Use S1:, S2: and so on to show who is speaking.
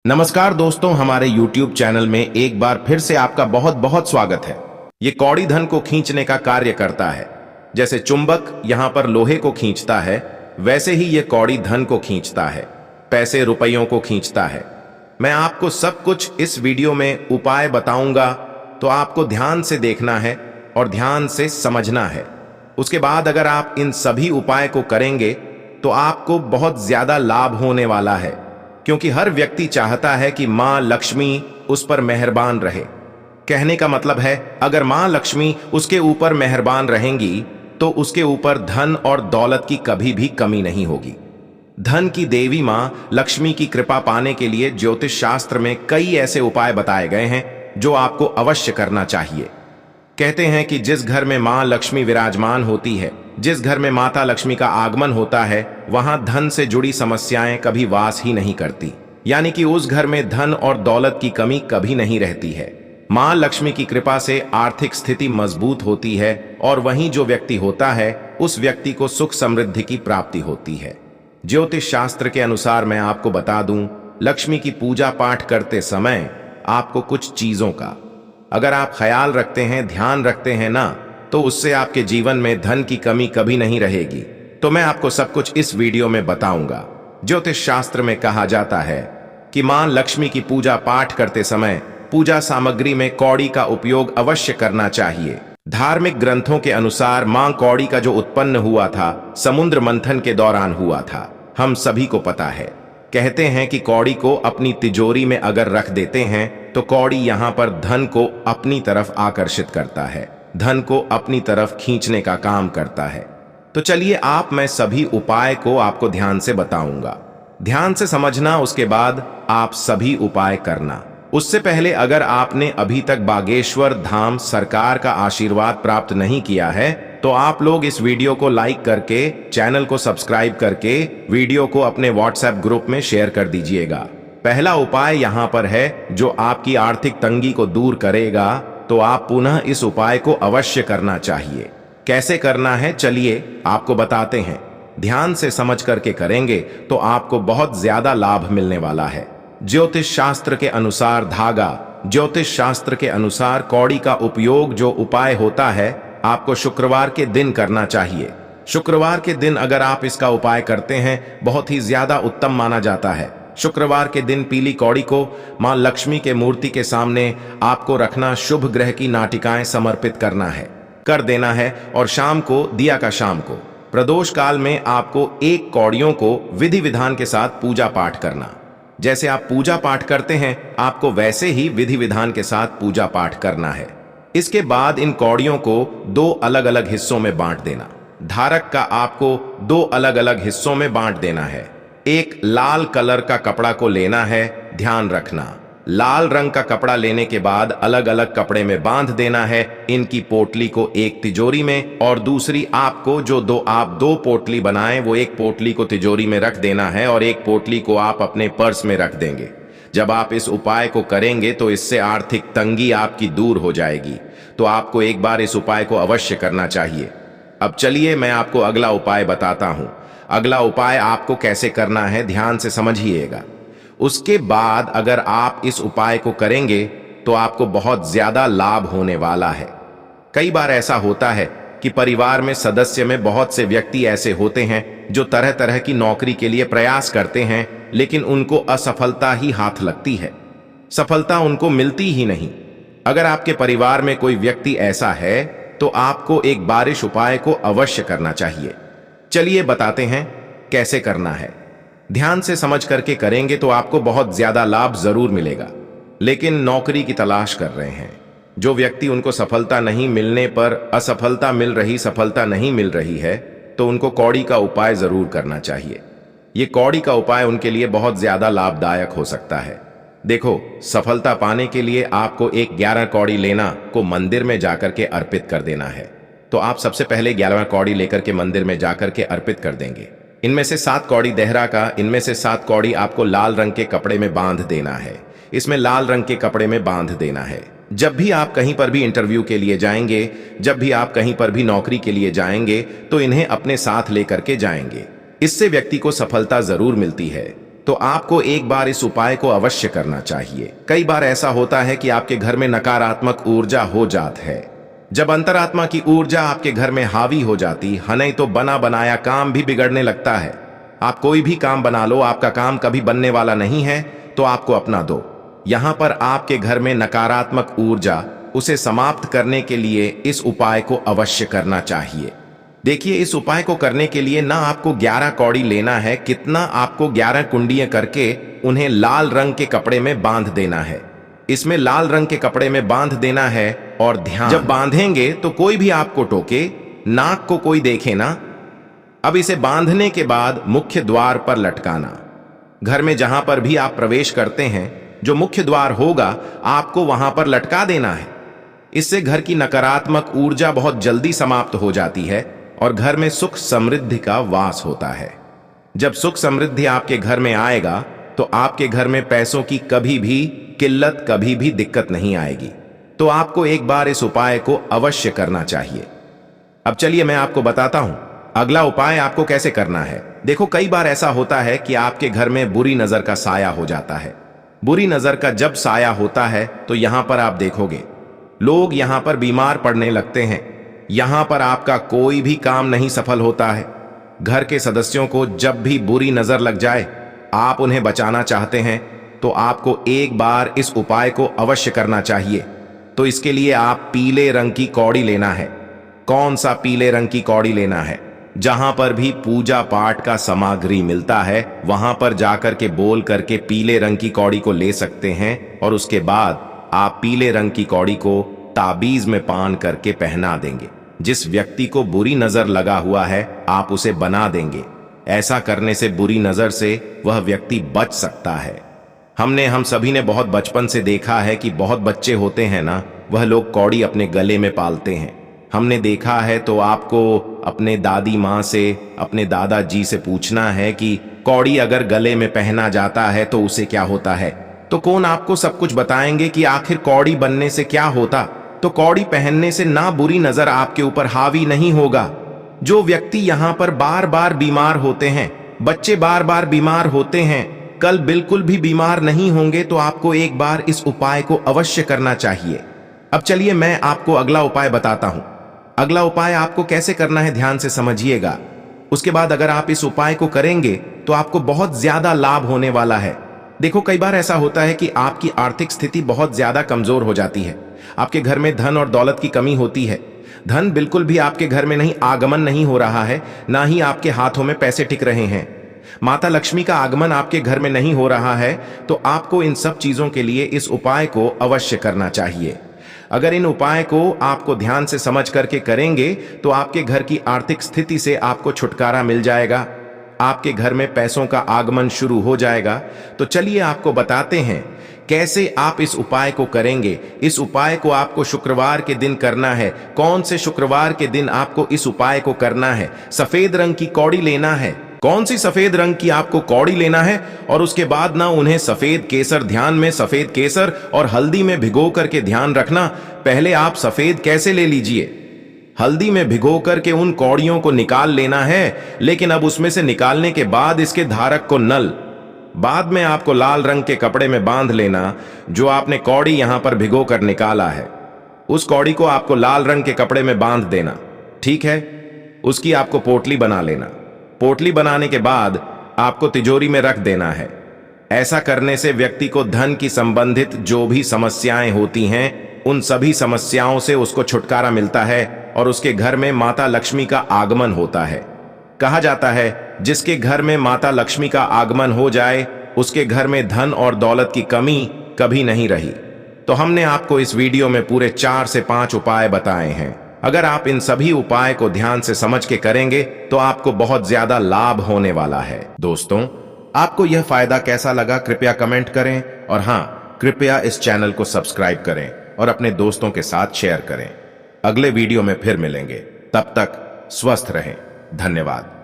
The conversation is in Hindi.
S1: नमस्कार दोस्तों, हमारे YouTube चैनल में एक बार फिर से आपका बहुत बहुत स्वागत है। ये कौड़ी धन को खींचने का कार्य करता है। जैसे चुंबक यहाँ पर लोहे को खींचता है, वैसे ही ये कौड़ी धन को खींचता है, पैसे रुपयों को खींचता है। मैं आपको सब कुछ इस वीडियो में उपाय बताऊंगा, तो आपको ध्यान से देखना है और ध्यान से समझना है। उसके बाद अगर आप इन सभी उपाय को करेंगे तो आपको बहुत ज्यादा लाभ होने वाला है, क्योंकि हर व्यक्ति चाहता है कि मां लक्ष्मी उस पर मेहरबान रहे। कहने का मतलब है, अगर मां लक्ष्मी उसके ऊपर मेहरबान रहेंगी तो उसके ऊपर धन और दौलत की कभी भी कमी नहीं होगी। धन की देवी मां लक्ष्मी की कृपा पाने के लिए ज्योतिष शास्त्र में कई ऐसे उपाय बताए गए हैं जो आपको अवश्य करना चाहिए। कहते हैं कि जिस घर में मां लक्ष्मी विराजमान होती है, जिस घर में माता लक्ष्मी का आगमन होता है, वहां धन से जुड़ी समस्याएं कभी वास ही नहीं करती। यानी कि उस घर में धन और दौलत की कमी कभी नहीं रहती है। मां लक्ष्मी की कृपा से आर्थिक स्थिति मजबूत होती है और वहीं जो व्यक्ति होता है उस व्यक्ति को सुख समृद्धि की प्राप्ति होती है। ज्योतिष शास्त्र के अनुसार मैं आपको बता दूं, लक्ष्मी की पूजा पाठ करते समय आपको कुछ चीजों का अगर आप ख्याल रखते हैं, ध्यान रखते हैं ना, तो उससे आपके जीवन में धन की कमी कभी नहीं रहेगी। तो मैं आपको सब कुछ इस वीडियो में बताऊंगा। ज्योतिष शास्त्र में कहा जाता है कि मां लक्ष्मी की पूजा पाठ करते समय पूजा सामग्री में कौड़ी का उपयोग अवश्य करना चाहिए। धार्मिक ग्रंथों के अनुसार मां कौड़ी का जो उत्पन्न हुआ था, समुद्र मंथन के दौरान हुआ था। हम सभी को पता है। कहते हैं कि कौड़ी को अपनी तिजोरी में अगर रख देते हैं तो कौड़ी यहाँ पर धन को अपनी तरफ आकर्षित करता है, धन को अपनी तरफ खींचने का काम करता है। तो चलिए मैं सभी उपाय को आपको ध्यान से बताऊंगा। ध्यान से समझना, उसके बाद आप सभी उपाय करना। उससे पहले अगर आपने अभी तक बागेश्वर धाम सरकार का आशीर्वाद प्राप्त नहीं किया है तो आप लोग इस वीडियो को लाइक करके, चैनल को सब्सक्राइब करके, वीडियो को अपने व्हाट्सएप ग्रुप में शेयर कर दीजिएगा। पहला उपाय यहाँ पर है जो आपकी आर्थिक तंगी को दूर करेगा, तो आप पुनः इस उपाय को अवश्य करना चाहिए। कैसे करना है चलिए आपको बताते हैं। ध्यान से समझ करके करेंगे तो आपको बहुत ज्यादा लाभ मिलने वाला है। ज्योतिष शास्त्र के अनुसार धागा, ज्योतिष शास्त्र के अनुसार कौड़ी का उपयोग जो उपाय होता है आपको शुक्रवार के दिन करना चाहिए। शुक्रवार के दिन अगर आप इसका उपाय करते हैं बहुत ही ज्यादा उत्तम माना जाता है। शुक्रवार के दिन पीली कौड़ी को मां लक्ष्मी के मूर्ति के सामने आपको रखना, शुभ ग्रह की नाटिकाएं समर्पित करना है, कर देना है, और शाम को दिया का शाम को प्रदोष काल में आपको एक कौड़ियों को विधि विधान के साथ पूजा पाठ करना। जैसे आप पूजा पाठ करते हैं आपको वैसे ही विधि विधान के साथ पूजा पाठ करना है। इसके बाद इन कौड़ियों को दो अलग अलग हिस्सों में बांट देना। धारक का आपको दो अलग अलग हिस्सों में बांट देना है। एक लाल कलर का कपड़ा को लेना है। ध्यान रखना, लाल रंग का कपड़ा लेने के बाद अलग अलग कपड़े में बांध देना है। इनकी पोटली को एक तिजोरी में और दूसरी आपको जो आप दो पोटली बनाएं वो एक पोटली को तिजोरी में रख देना है और एक पोटली को आप अपने पर्स में रख देंगे। जब आप इस उपाय को करेंगे तो इससे आर्थिक तंगी आपकी दूर हो जाएगी। तो आपको एक बार इस उपाय को अवश्य करना चाहिए। अब चलिए मैं आपको अगला उपाय बताता हूं। अगला उपाय आपको कैसे करना है ध्यान से समझिएगा। उसके बाद अगर आप इस उपाय को करेंगे तो आपको बहुत ज्यादा लाभ होने वाला है। कई बार ऐसा होता है कि परिवार में सदस्य में बहुत से व्यक्ति ऐसे होते हैं जो तरह तरह की नौकरी के लिए प्रयास करते हैं, लेकिन उनको असफलता ही हाथ लगती है, सफलता उनको मिलती ही नहीं। अगर आपके परिवार में कोई व्यक्ति ऐसा है तो आपको एक बारिश उपाय को अवश्य करना चाहिए। चलिए बताते हैं कैसे करना है। ध्यान से समझ करके करेंगे तो आपको बहुत ज्यादा लाभ जरूर मिलेगा। लेकिन नौकरी की तलाश कर रहे हैं जो व्यक्ति, उनको सफलता नहीं मिलने पर असफलता मिल रही, सफलता नहीं मिल रही है, तो उनको कौड़ी का उपाय जरूर करना चाहिए। ये कौड़ी का उपाय उनके लिए बहुत ज्यादा लाभदायक हो सकता है। देखो, सफलता पाने के लिए आपको एक 11 कौड़ी लेना को मंदिर में जाकर के अर्पित कर देना है। तो आप सबसे पहले 11 कौड़ी लेकर के मंदिर में जाकर के अर्पित कर देंगे। इनमें से 7 कौड़ी देहरा का, इनमें से 7 कौड़ी आपको लाल रंग के कपड़े में बांध देना है। इसमें लाल रंग के कपड़े में बांध देना है। जब भी आप कहीं पर भी इंटरव्यू के लिए जाएंगे, जब भी आप कहीं पर भी नौकरी के लिए जाएंगे तो इन्हें अपने साथ लेकर के जाएंगे। इससे व्यक्ति को सफलता जरूर मिलती है। तो आपको एक बार इस उपाय को अवश्य करना चाहिए। कई बार ऐसा होता है कि आपके घर में नकारात्मक ऊर्जा हो जाती है। जब अंतरात्मा की ऊर्जा आपके घर में हावी हो जाती है नहीं तो बना बनाया काम भी बिगड़ने लगता है। आप कोई भी काम बना लो, आपका काम कभी बनने वाला नहीं है, तो आपको अपना दो। यहां पर आपके घर में नकारात्मक ऊर्जा, उसे समाप्त करने के लिए इस उपाय को अवश्य करना चाहिए। देखिए, इस उपाय को करने के लिए ना आपको 11 कौड़ी लेना है, कितना आपको 11 कुंडियां करके उन्हें लाल रंग के कपड़े में बांध देना है। इसमें लाल रंग के कपड़े में बांध देना है और ध्यान, जब बांधेंगे तो कोई भी आपको टोके, नाक को कोई देखे ना। अब इसे बांधने के बाद मुख्य द्वार पर लटकाना। घर में जहां पर भी आप प्रवेश करते हैं, जो मुख्य द्वार होगा आपको वहां पर लटका देना है। इससे घर की नकारात्मक ऊर्जा बहुत जल्दी समाप्त हो जाती है और घर में सुख समृद्धि का वास होता है। जब सुख समृद्धि आपके घर में आएगा तो आपके घर में पैसों की कभी भी किल्लत, कभी भी दिक्कत नहीं आएगी। तो आपको एक बार इस उपाय को अवश्य करना चाहिए। अब चलिए मैं आपको बताता हूं अगला उपाय आपको कैसे करना है। देखो, कई बार ऐसा होता है कि आपके घर में बुरी नजर का साया हो जाता है। बुरी नजर का जब साया होता है तो यहां पर आप देखोगे लोग यहां पर बीमार पड़ने लगते हैं। यहां पर आपका कोई भी काम नहीं सफल होता है। घर के सदस्यों को जब भी बुरी नजर लग जाए, आप उन्हें बचाना चाहते हैं, तो आपको एक बार इस उपाय को अवश्य करना चाहिए। तो इसके लिए आप पीले रंग की कौड़ी लेना है। कौन सा पीले रंग की कौड़ी लेना है? जहां पर भी पूजा पाठ का सामग्री मिलता है वहां पर जाकर के बोल करके पीले रंग की कौड़ी को ले सकते हैं और उसके बाद आप पीले रंग की कौड़ी को ताबीज में पान करके पहना देंगे। जिस व्यक्ति को बुरी नजर लगा हुआ है आप उसे बना देंगे। ऐसा करने से बुरी नजर से वह व्यक्ति बच सकता है। हम सभी ने बहुत बचपन से देखा है कि बहुत बच्चे होते हैं ना, वह लोग कौड़ी अपने गले में पालते हैं। हमने देखा है, तो आपको अपने दादी माँ से, अपने दादाजी से पूछना है कि कौड़ी अगर गले में पहना जाता है तो उसे क्या होता है। तो कौन आपको सब कुछ बताएंगे कि आखिर कौड़ी बनने से क्या होता। तो कौड़ी पहनने से ना बुरी नजर आपके ऊपर हावी नहीं होगा। जो व्यक्ति यहाँ पर बार बार बीमार होते हैं, बच्चे बार बार बीमार होते हैं, कल बिल्कुल भी बीमार नहीं होंगे। तो आपको एक बार इस उपाय को अवश्य करना चाहिए। अब चलिए मैं आपको अगला उपाय बताता हूं। अगला उपाय आपको कैसे करना है ध्यान से समझिएगा। उसके बाद अगर आप इस उपाय को करेंगे तो आपको बहुत ज्यादा लाभ होने वाला है। देखो, कई बार ऐसा होता है कि आपकी आर्थिक स्थिति बहुत ज्यादा कमजोर हो जाती है। आपके घर में धन और दौलत की कमी होती है। धन बिल्कुल भी आपके घर में नहीं, आगमन नहीं हो रहा है, ना ही आपके हाथों में पैसे टिक रहे हैं। माता लक्ष्मी का आगमन आपके घर में नहीं हो रहा है। तो आपको इन सब चीजों के लिए इस उपाय को अवश्य करना चाहिए। अगर इन उपाय को आपको ध्यान से समझ करके करेंगे तो आपके घर की आर्थिक स्थिति से आपको छुटकारा मिल जाएगा। आपके घर में पैसों का आगमन शुरू हो जाएगा। तो चलिए आपको बताते हैं कैसे आप इस उपाय को करेंगे। इस उपाय को आपको शुक्रवार के दिन करना है। कौन से शुक्रवार के दिन आपको इस उपाय को करना है? सफेद रंग की कौड़ी लेना है। कौन सी सफेद रंग की आपको कौड़ी लेना है और उसके बाद ना उन्हें सफेद केसर, ध्यान में सफेद केसर और हल्दी में भिगो करके ध्यान रखना। पहले आप सफेद कैसे ले लीजिए, हल्दी में भिगो करके उन कौड़ियों को निकाल लेना है। लेकिन अब उसमें से निकालने के बाद इसके धारक को नल, बाद में आपको लाल रंग के कपड़े में बांध लेना। जो आपने कौड़ी यहां पर भिगो कर निकाला है, उस कौड़ी को आपको लाल रंग के कपड़े में बांध देना। ठीक है, उसकी आपको पोटली बना लेना। पोटली बनाने के बाद आपको तिजोरी में रख देना है। ऐसा करने से व्यक्ति को धन की संबंधित जो भी समस्याएं होती हैं, उन सभी समस्याओं से उसको छुटकारा मिलता है और उसके घर में माता लक्ष्मी का आगमन होता है। कहा जाता है जिसके घर में माता लक्ष्मी का आगमन हो जाए उसके घर में धन और दौलत की कमी कभी नहीं रही। तो हमने आपको इस वीडियो में पूरे 4 से 5 उपाय बताए हैं। अगर आप इन सभी उपाय को ध्यान से समझ के करेंगे तो आपको बहुत ज्यादा लाभ होने वाला है। दोस्तों, आपको यह फायदा कैसा लगा कृपया कमेंट करें और हाँ, कृपया इस चैनल को सब्सक्राइब करें और अपने दोस्तों के साथ शेयर करें। अगले वीडियो में फिर मिलेंगे, तब तक स्वस्थ रहें। धन्यवाद।